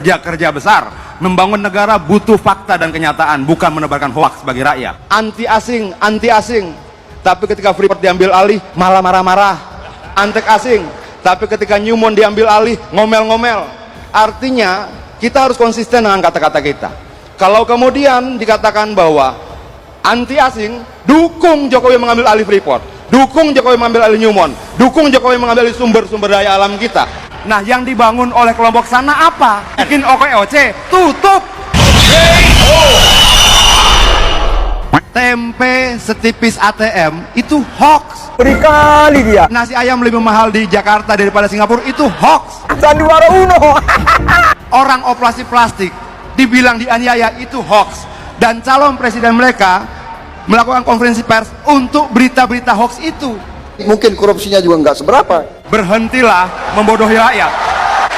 Kerja besar membangun negara butuh fakta dan kenyataan, bukan menebarkan hoaks bagi rakyat. Anti asing, tapi ketika Freeport diambil alih malah marah-marah. Antek asing, tapi ketika Newmont diambil alih ngomel-ngomel. Artinya kita harus konsisten dengan kata-kata kita. Kalau kemudian dikatakan bahwa anti asing, dukung Jokowi mengambil alih Freeport, dukung Jokowi mengambil alih Newmont, dukung Jokowi mengambil alih sumber-sumber daya alam kita. Nah, yang dibangun oleh kelompok sana apa? Bikin OKOC, tutup. Tempe setipis ATM itu hoax. Berkali dia. Nasi ayam lebih mahal di Jakarta daripada Singapura itu hoax. Sandiwara Uno. Orang operasi plastik dibilang dianiaya itu hoax. Dan calon presiden mereka melakukan konferensi pers untuk berita-berita hoax itu. Mungkin korupsinya juga nggak seberapa. Berhentilah membodohi rakyat.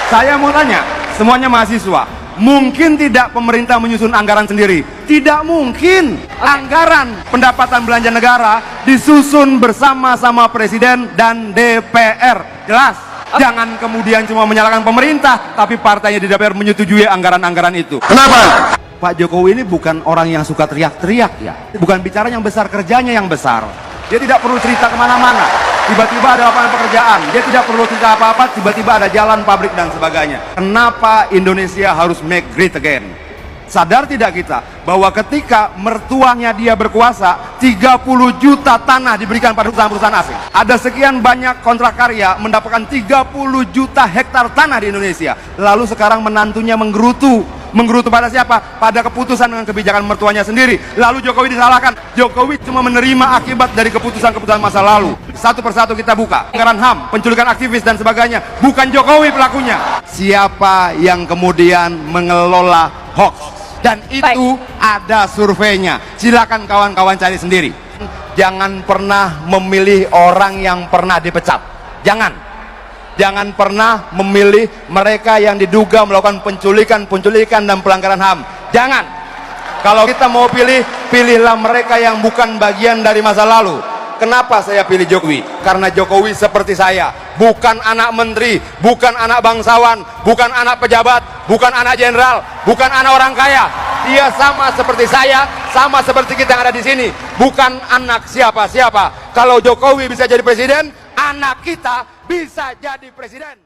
Saya mau tanya, semuanya mahasiswa, mungkin tidak pemerintah menyusun anggaran sendiri? Tidak mungkin. Anggaran pendapatan belanja negara disusun bersama-sama presiden dan DPR. Jelas? Jangan kemudian cuma menyalahkan pemerintah, tapi partainya di DPR menyetujui anggaran-anggaran itu. Kenapa? Pak Jokowi ini bukan orang yang suka teriak-teriak ya. Bukan bicara yang besar, kerjanya yang besar. Dia tidak perlu cerita kemana-mana. Tiba-tiba ada lapangan pekerjaan. Dia tidak perlu cerita apa-apa. Tiba-tiba ada jalan, pabrik dan sebagainya. Kenapa Indonesia harus make great again? Sadar tidak kita bahwa ketika mertuanya dia berkuasa, 30 juta tanah diberikan pada perusahaan-perusahaan asing. Ada sekian banyak kontrak karya mendapatkan 30 juta hektar tanah di Indonesia. Lalu sekarang menantunya menggerutu pada siapa? Pada keputusan dengan kebijakan mertuanya sendiri. Lalu Jokowi disalahkan. Jokowi cuma menerima akibat dari keputusan-keputusan masa lalu. Satu persatu kita buka. Pelanggaran HAM, penculikan aktivis dan sebagainya. Bukan Jokowi pelakunya. Siapa yang kemudian mengelola hoax? Dan itu ada surveinya. Silakan kawan-kawan cari sendiri. Jangan pernah memilih orang yang pernah dipecat. Jangan pernah memilih mereka yang diduga melakukan penculikan dan pelanggaran HAM. Jangan. Kalau kita mau pilih, pilihlah mereka yang bukan bagian dari masa lalu. Kenapa saya pilih Jokowi? Karena Jokowi seperti saya, bukan anak menteri, bukan anak bangsawan, bukan anak pejabat, bukan anak jenderal, bukan anak orang kaya. Dia sama seperti saya, sama seperti kita yang ada di sini, bukan anak siapa-siapa. Kalau Jokowi bisa jadi presiden, anak kita bisa jadi presiden.